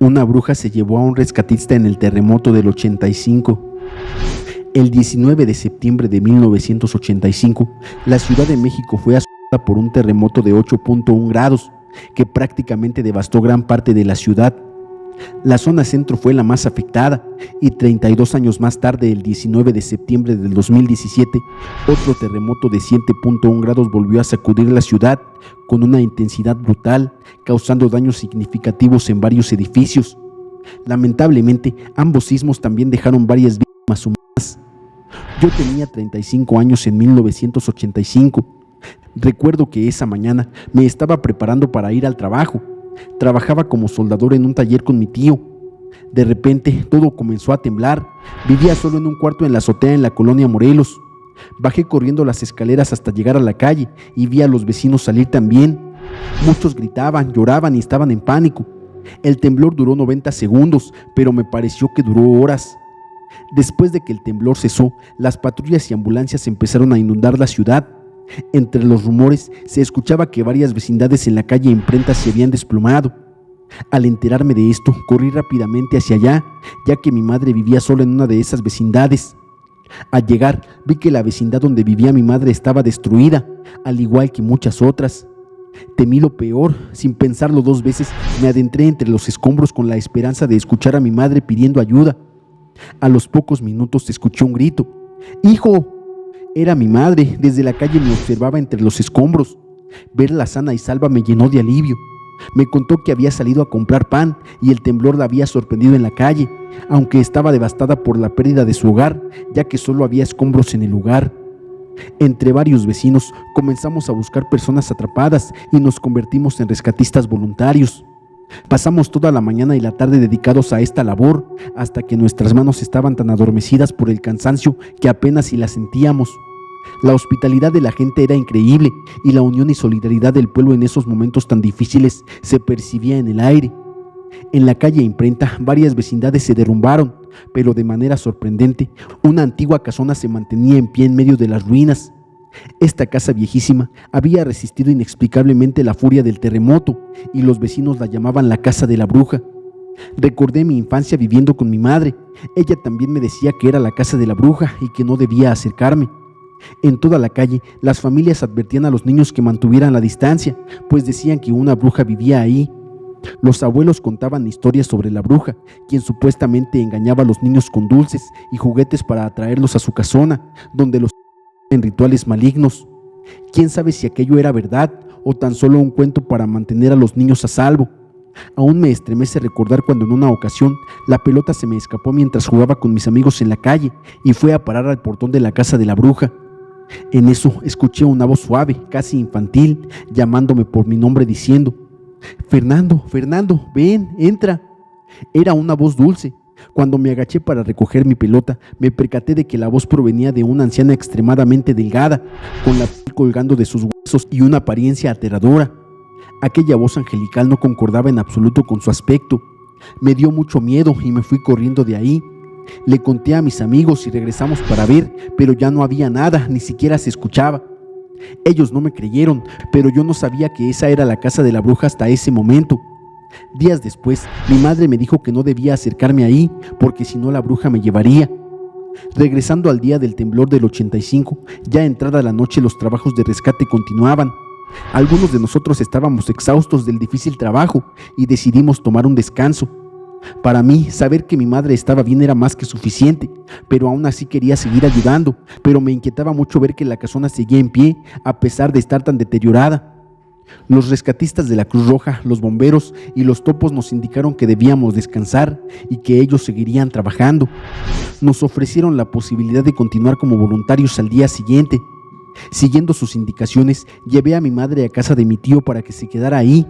Una bruja se llevó a un rescatista en el terremoto del 85. El 19 de septiembre de 1985, la Ciudad de México fue azotada por un terremoto de 8.1 grados que prácticamente devastó gran parte de la ciudad. La zona centro fue la más afectada y 32 años más tarde, el 19 de septiembre del 2017, otro terremoto de 7.1 grados volvió a sacudir la ciudad con una intensidad brutal, causando daños significativos en varios edificios. Lamentablemente, ambos sismos también dejaron varias víctimas humanas. Yo tenía 35 años en 1985. Recuerdo que esa mañana me estaba preparando para ir al trabajo. Trabajaba como soldador en un taller con mi tío. De repente todo comenzó a temblar. Vivía solo en un cuarto en la azotea en la colonia Morelos. Bajé corriendo las escaleras hasta llegar a la calle y vi a los vecinos salir también. Muchos gritaban, lloraban y estaban en pánico. El temblor duró 90 segundos, pero me pareció que duró horas. Después de que el temblor cesó, las patrullas y ambulancias empezaron a inundar la ciudad. Entre los rumores se escuchaba que varias vecindades en la calle Imprenta se habían desplomado. Al enterarme de esto, corrí rápidamente hacia allá, ya que mi madre vivía sola en una de esas vecindades. Al llegar, vi que la vecindad donde vivía mi madre estaba destruida, al igual que muchas otras. Temí lo peor. Sin pensarlo dos veces, me adentré entre los escombros con la esperanza de escuchar a mi madre pidiendo ayuda. A los pocos minutos escuché un grito: ¡Hijo! Era mi madre. Desde la calle me observaba entre los escombros. Verla sana y salva me llenó de alivio. Me contó que había salido a comprar pan y el temblor la había sorprendido en la calle, aunque estaba devastada por la pérdida de su hogar, ya que solo había escombros en el lugar. Entre varios vecinos comenzamos a buscar personas atrapadas y nos convertimos en rescatistas voluntarios. Pasamos toda la mañana y la tarde dedicados a esta labor, hasta que nuestras manos estaban tan adormecidas por el cansancio que apenas si las sentíamos. La hospitalidad de la gente era increíble y la unión y solidaridad del pueblo en esos momentos tan difíciles se percibía en el aire. En la calle Imprenta, varias vecindades se derrumbaron, pero de manera sorprendente, una antigua casona se mantenía en pie en medio de las ruinas. Esta casa viejísima había resistido inexplicablemente la furia del terremoto y los vecinos la llamaban la casa de la bruja. Recordé mi infancia viviendo con mi madre. Ella también me decía que era la casa de la bruja y que no debía acercarme. En toda la calle, las familias advertían a los niños que mantuvieran la distancia, pues decían que una bruja vivía ahí. Los abuelos contaban historias sobre la bruja, quien supuestamente engañaba a los niños con dulces y juguetes para atraerlos a su casona, donde los en rituales malignos. ¿Quién sabe si aquello era verdad o tan solo un cuento para mantener a los niños a salvo? Aún me estremece recordar cuando en una ocasión la pelota se me escapó mientras jugaba con mis amigos en la calle y fue a parar al portón de la casa de la bruja. En eso escuché una voz suave, casi infantil, llamándome por mi nombre diciendo: Fernando, Fernando, ven, entra. Era una voz dulce. Cuando me agaché para recoger mi pelota, me percaté de que la voz provenía de una anciana extremadamente delgada, con la piel colgando de sus huesos y una apariencia aterradora. Aquella voz angelical no concordaba en absoluto con su aspecto. Me dio mucho miedo y me fui corriendo de ahí. Le conté a mis amigos y regresamos para ver, pero ya no había nada, ni siquiera se escuchaba. Ellos no me creyeron, pero yo no sabía que esa era la casa de la bruja hasta ese momento. Días después, mi madre me dijo que no debía acercarme ahí, porque si no la bruja me llevaría. Regresando al día del temblor del 85, ya entrada la noche los trabajos de rescate continuaban. Algunos de nosotros estábamos exhaustos del difícil trabajo y decidimos tomar un descanso. Para mí, saber que mi madre estaba bien era más que suficiente, pero aún así quería seguir ayudando, pero me inquietaba mucho ver que la casona seguía en pie, a pesar de estar tan deteriorada. Los rescatistas de la Cruz Roja, los bomberos y los topos nos indicaron que debíamos descansar y que ellos seguirían trabajando. Nos ofrecieron la posibilidad de continuar como voluntarios al día siguiente. Siguiendo sus indicaciones, llevé a mi madre a casa de mi tío para que se quedara ahí.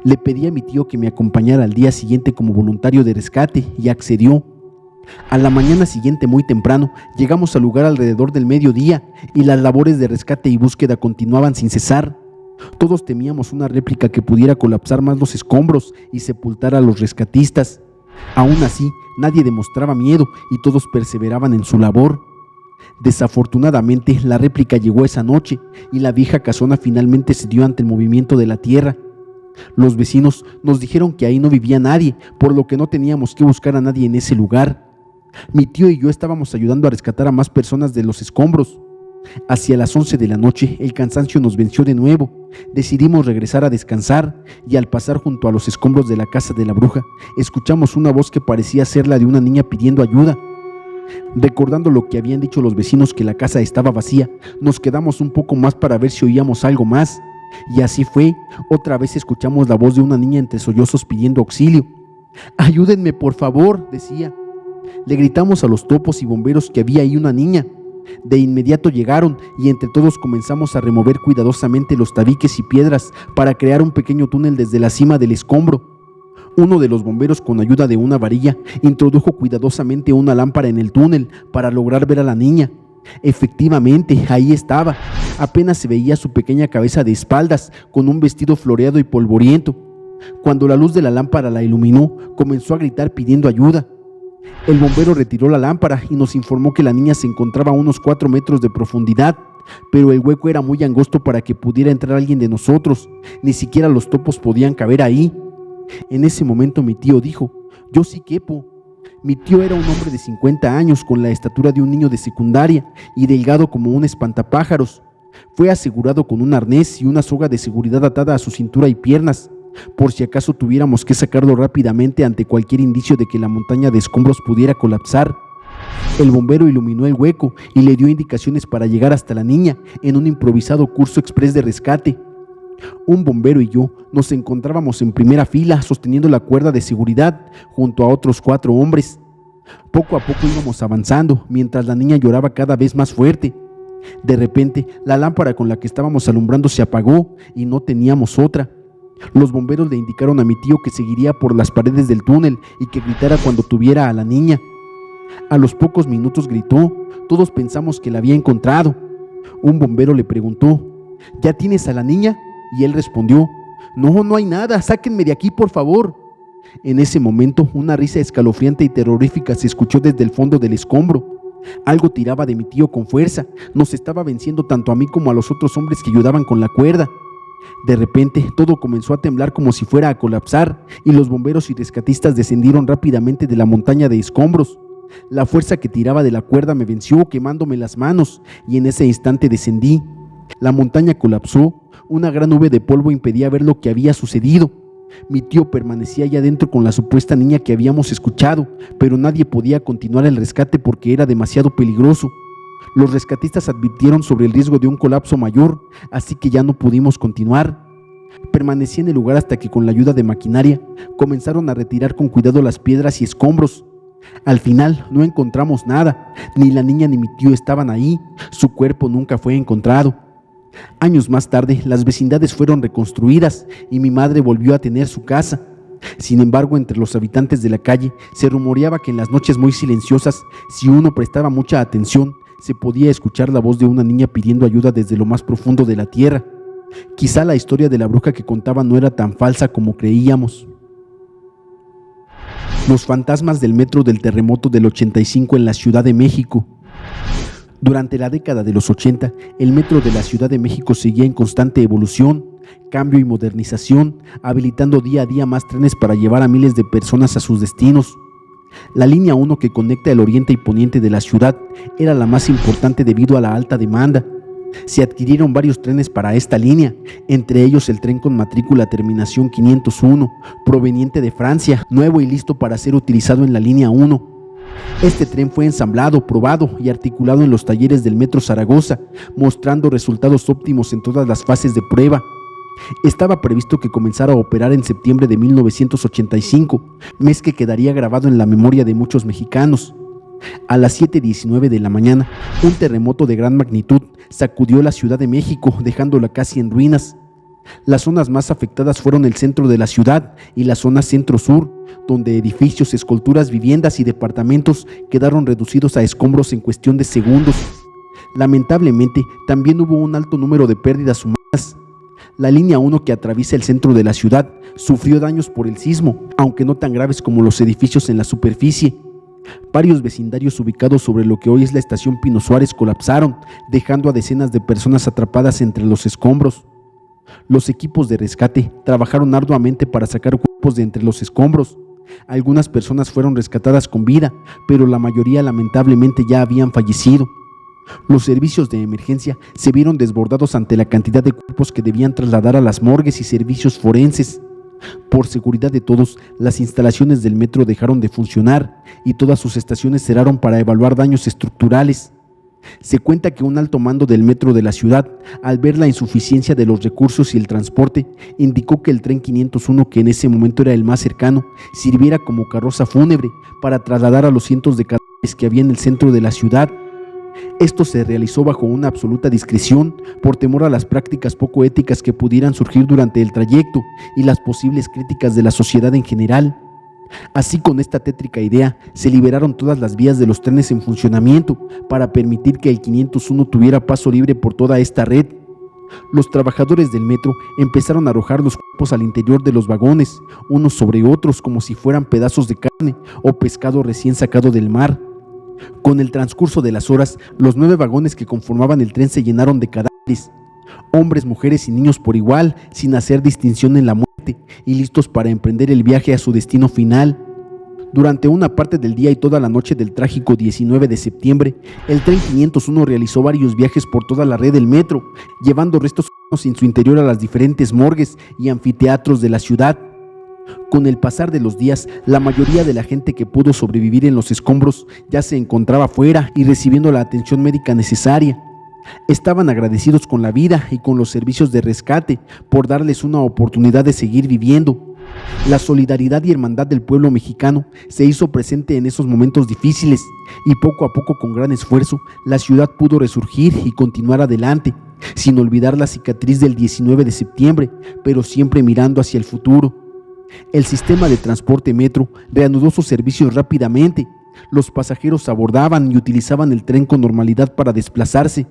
Le pedí a mi tío que me acompañara al día siguiente como voluntario de rescate y accedió. A la mañana siguiente, muy temprano, llegamos al lugar alrededor del mediodía y las labores de rescate y búsqueda continuaban sin cesar. Todos temíamos una réplica que pudiera colapsar más los escombros y sepultar a los rescatistas. Aún así, nadie demostraba miedo y todos perseveraban en su labor. Desafortunadamente, la réplica llegó esa noche y la vieja casona finalmente cedió ante el movimiento de la tierra. Los vecinos nos dijeron que ahí no vivía nadie, por lo que no teníamos que buscar a nadie en ese lugar. Mi tío y yo estábamos ayudando a rescatar a más personas de los escombros. Hacia las 11 de la noche el cansancio nos venció de nuevo. Decidimos regresar a descansar y al pasar junto a los escombros de la casa de la bruja, escuchamos una voz que parecía ser la de una niña pidiendo ayuda. Recordando lo que habían dicho los vecinos, que la casa estaba vacía, nos quedamos un poco más para ver si oíamos algo más. Y así fue, otra vez escuchamos la voz de una niña entre sollozos pidiendo auxilio. «Ayúdenme, por favor», decía. Le gritamos a los topos y bomberos que había ahí una niña. De inmediato llegaron y entre todos comenzamos a remover cuidadosamente los tabiques y piedras para crear un pequeño túnel desde la cima del escombro. Uno de los bomberos, con ayuda de una varilla, introdujo cuidadosamente una lámpara en el túnel para lograr ver a la niña. Efectivamente, ahí estaba. Apenas se veía su pequeña cabeza de espaldas, con un vestido floreado y polvoriento. Cuando la luz de la lámpara la iluminó, comenzó a gritar pidiendo ayuda. El bombero retiró la lámpara y nos informó que la niña se encontraba a unos 4 metros de profundidad, pero el hueco era muy angosto para que pudiera entrar alguien de nosotros. Ni siquiera los topos podían caber ahí. En ese momento mi tío dijo: «Yo sí quepo». Mi tío era un hombre de 50 años, con la estatura de un niño de secundaria y delgado como un espantapájaros. Fue asegurado con un arnés y una soga de seguridad atada a su cintura y piernas, por si acaso tuviéramos que sacarlo rápidamente ante cualquier indicio de que la montaña de escombros pudiera colapsar. El bombero iluminó el hueco y le dio indicaciones para llegar hasta la niña en un improvisado curso exprés de rescate. Un bombero y yo nos encontrábamos en primera fila sosteniendo la cuerda de seguridad junto a otros 4 hombres. Poco a poco íbamos avanzando mientras la niña lloraba cada vez más fuerte. De repente, la lámpara con la que estábamos alumbrando se apagó y no teníamos otra. Los bomberos le indicaron a mi tío que seguiría por las paredes del túnel y que gritara cuando tuviera a la niña. A los pocos minutos gritó. Todos pensamos que la había encontrado. Un bombero le preguntó: «¿Ya tienes a la niña?», y él respondió: «No, no hay nada, sáquenme de aquí, por favor». En ese momento, una risa escalofriante y terrorífica se escuchó desde el fondo del escombro. Algo tiraba de mi tío con fuerza. Nos estaba venciendo tanto a mí como a los otros hombres que ayudaban con la cuerda. De repente, todo comenzó a temblar como si fuera a colapsar, y los bomberos y rescatistas descendieron rápidamente de la montaña de escombros. La fuerza que tiraba de la cuerda me venció, quemándome las manos, y en ese instante descendí. La montaña colapsó. Una gran nube de polvo impedía ver lo que había sucedido. Mi tío permanecía allá adentro con la supuesta niña que habíamos escuchado, pero nadie podía continuar el rescate porque era demasiado peligroso. Los rescatistas advirtieron sobre el riesgo de un colapso mayor, así que ya no pudimos continuar. Permanecí en el lugar hasta que, con la ayuda de maquinaria, comenzaron a retirar con cuidado las piedras y escombros. Al final no encontramos nada. Ni la niña ni mi tío estaban ahí. Su cuerpo nunca fue encontrado. Años más tarde, las vecindades fueron reconstruidas y mi madre volvió a tener su casa. Sin embargo, entre los habitantes de la calle se rumoreaba que en las noches muy silenciosas, si uno prestaba mucha atención, se podía escuchar la voz de una niña pidiendo ayuda desde lo más profundo de la tierra. Quizá la historia de la bruja que contaba no era tan falsa como creíamos. Los fantasmas del metro del terremoto del 85 en la Ciudad de México. Durante la década de los 80, el metro de la Ciudad de México seguía en constante evolución, cambio y modernización, habilitando día a día más trenes para llevar a miles de personas a sus destinos. La línea 1, que conecta el oriente y poniente de la ciudad, era la más importante debido a la alta demanda. Se adquirieron varios trenes para esta línea, entre ellos el tren con matrícula terminación 501, proveniente de Francia, nuevo y listo para ser utilizado en la línea 1. Este tren fue ensamblado, probado y articulado en los talleres del Metro Zaragoza, mostrando resultados óptimos en todas las fases de prueba. Estaba previsto que comenzara a operar en septiembre de 1985, mes que quedaría grabado en la memoria de muchos mexicanos. A las 7:19 de la mañana, un terremoto de gran magnitud sacudió la Ciudad de México, dejándola casi en ruinas. Las zonas más afectadas fueron el centro de la ciudad y la zona centro-sur, donde edificios, esculturas, viviendas y departamentos quedaron reducidos a escombros en cuestión de segundos. Lamentablemente, también hubo un alto número de pérdidas humanas. La línea 1, que atraviesa el centro de la ciudad, sufrió daños por el sismo, aunque no tan graves como los edificios en la superficie. Varios vecindarios ubicados sobre lo que hoy es la estación Pino Suárez colapsaron, dejando a decenas de personas atrapadas entre los escombros. Los equipos de rescate trabajaron arduamente para sacar cuerpos de entre los escombros. Algunas personas fueron rescatadas con vida, pero la mayoría lamentablemente ya habían fallecido. Los servicios de emergencia se vieron desbordados ante la cantidad de cuerpos que debían trasladar a las morgues y servicios forenses. Por seguridad de todos, las instalaciones del metro dejaron de funcionar y todas sus estaciones cerraron para evaluar daños estructurales. Se cuenta que un alto mando del metro de la ciudad, al ver la insuficiencia de los recursos y el transporte, indicó que el tren 501, que en ese momento era el más cercano, sirviera como carroza fúnebre para trasladar a los cientos de cadáveres que había en el centro de la ciudad. Esto se realizó bajo una absoluta discreción por temor a las prácticas poco éticas que pudieran surgir durante el trayecto y las posibles críticas de la sociedad en general. Así, con esta tétrica idea, se liberaron todas las vías de los trenes en funcionamiento para permitir que el 501 tuviera paso libre por toda esta red. Los trabajadores del metro empezaron a arrojar los cuerpos al interior de los vagones, unos sobre otros como si fueran pedazos de carne o pescado recién sacado del mar. Con el transcurso de las horas, los 9 vagones que conformaban el tren se llenaron de cadáveres. Hombres, mujeres y niños por igual, sin hacer distinción en la muerte, y listos para emprender el viaje a su destino final. Durante una parte del día y toda la noche del trágico 19 de septiembre, el tren 501 realizó varios viajes por toda la red del metro, llevando restos humanos en su interior a las diferentes morgues y anfiteatros de la ciudad. Con el pasar de los días, la mayoría de la gente que pudo sobrevivir en los escombros ya se encontraba fuera y recibiendo la atención médica necesaria. Estaban agradecidos con la vida y con los servicios de rescate por darles una oportunidad de seguir viviendo. La solidaridad y hermandad del pueblo mexicano se hizo presente en esos momentos difíciles y poco a poco, con gran esfuerzo, la ciudad pudo resurgir y continuar adelante, sin olvidar la cicatriz del 19 de septiembre, pero siempre mirando hacia el futuro. El sistema de transporte metro reanudó sus servicios rápidamente. Los pasajeros abordaban y utilizaban el tren con normalidad para desplazarse.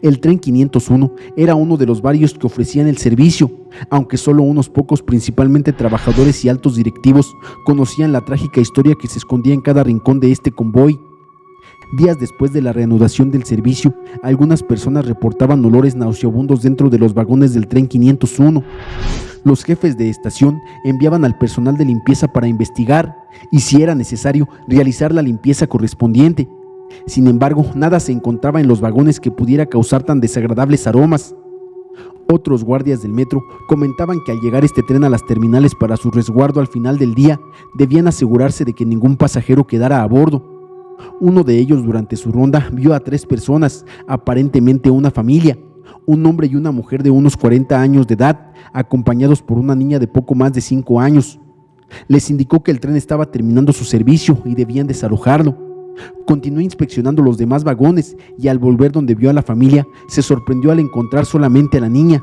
El tren 501 era uno de los varios que ofrecían el servicio, aunque solo unos pocos, principalmente trabajadores y altos directivos, conocían la trágica historia que se escondía en cada rincón de este convoy. Días después de la reanudación del servicio, algunas personas reportaban olores nauseabundos dentro de los vagones del tren 501. Los jefes de estación enviaban al personal de limpieza para investigar y, si era necesario, realizar la limpieza correspondiente. Sin embargo, nada se encontraba en los vagones que pudiera causar tan desagradables aromas. Otros guardias del metro comentaban que al llegar este tren a las terminales para su resguardo al final del día, debían asegurarse de que ningún pasajero quedara a bordo. Uno de ellos, durante su ronda, vio a 3 personas, aparentemente una familia, un hombre y una mujer de unos 40 años de edad, acompañados por una niña de poco más de 5 años. Les indicó que el tren estaba terminando su servicio y debían desalojarlo. Continuó inspeccionando los demás vagones y, al volver donde vio a la familia, se sorprendió al encontrar solamente a la niña.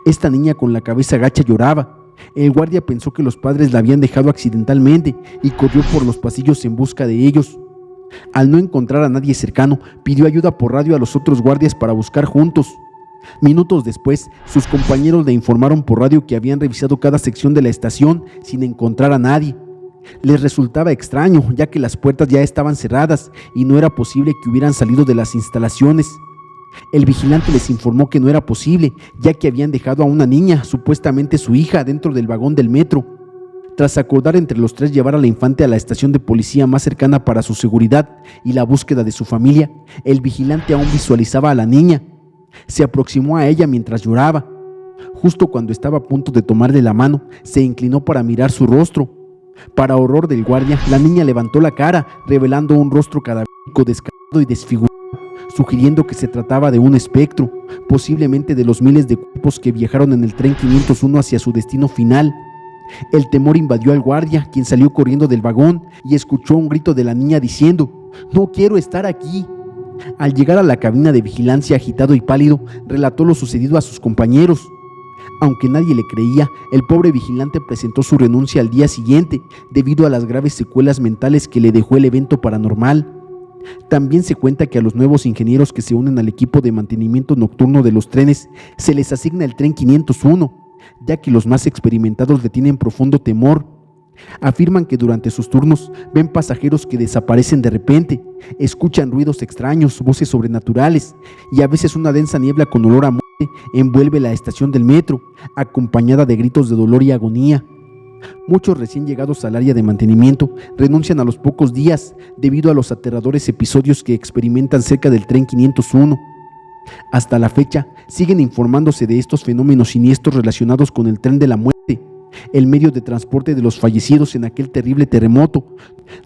Esta niña, con la cabeza gacha, lloraba. El guardia pensó que los padres la habían dejado accidentalmente y corrió por los pasillos en busca de ellos. Al no encontrar a nadie cercano, pidió ayuda por radio a los otros guardias para buscar juntos. Minutos después, sus compañeros le informaron por radio que habían revisado cada sección de la estación sin encontrar a nadie. Les resultaba extraño, ya que las puertas ya estaban cerradas y no era posible que hubieran salido de las instalaciones. El vigilante les informó que no era posible, ya que habían dejado a una niña, supuestamente su hija, dentro del vagón del metro. Tras acordar entre los 3 llevar a la infante a la estación de policía más cercana para su seguridad y la búsqueda de su familia, el vigilante aún visualizaba a la niña. Se aproximó a ella mientras lloraba. Justo cuando estaba a punto de tomarle la mano, se inclinó para mirar su rostro. Para horror del guardia, la niña levantó la cara, revelando un rostro cadavérico, descarnado y desfigurado, sugiriendo que se trataba de un espectro, posiblemente de los miles de cuerpos que viajaron en el tren 501 hacia su destino final. El temor invadió al guardia, quien salió corriendo del vagón y escuchó un grito de la niña diciendo: «¡No quiero estar aquí!». Al llegar a la cabina de vigilancia, agitado y pálido, relató lo sucedido a sus compañeros. Aunque nadie le creía, el pobre vigilante presentó su renuncia al día siguiente, debido a las graves secuelas mentales que le dejó el evento paranormal. También se cuenta que a los nuevos ingenieros que se unen al equipo de mantenimiento nocturno de los trenes se les asigna el tren 501, ya que los más experimentados le tienen profundo temor. Afirman que durante sus turnos ven pasajeros que desaparecen de repente, escuchan ruidos extraños, voces sobrenaturales y a veces una densa niebla con olor a muerte envuelve la estación del metro, acompañada de gritos de dolor y agonía. Muchos recién llegados al área de mantenimiento renuncian a los pocos días debido a los aterradores episodios que experimentan cerca del tren 501. Hasta la fecha, siguen informándose de estos fenómenos siniestros relacionados con el tren de la muerte, el medio de transporte de los fallecidos en aquel terrible terremoto.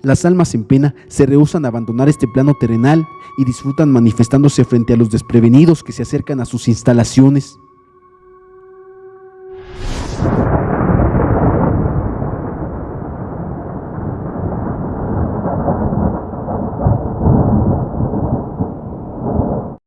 Las almas en pena se rehúsan a abandonar este plano terrenal y disfrutan manifestándose frente a los desprevenidos que se acercan a sus instalaciones.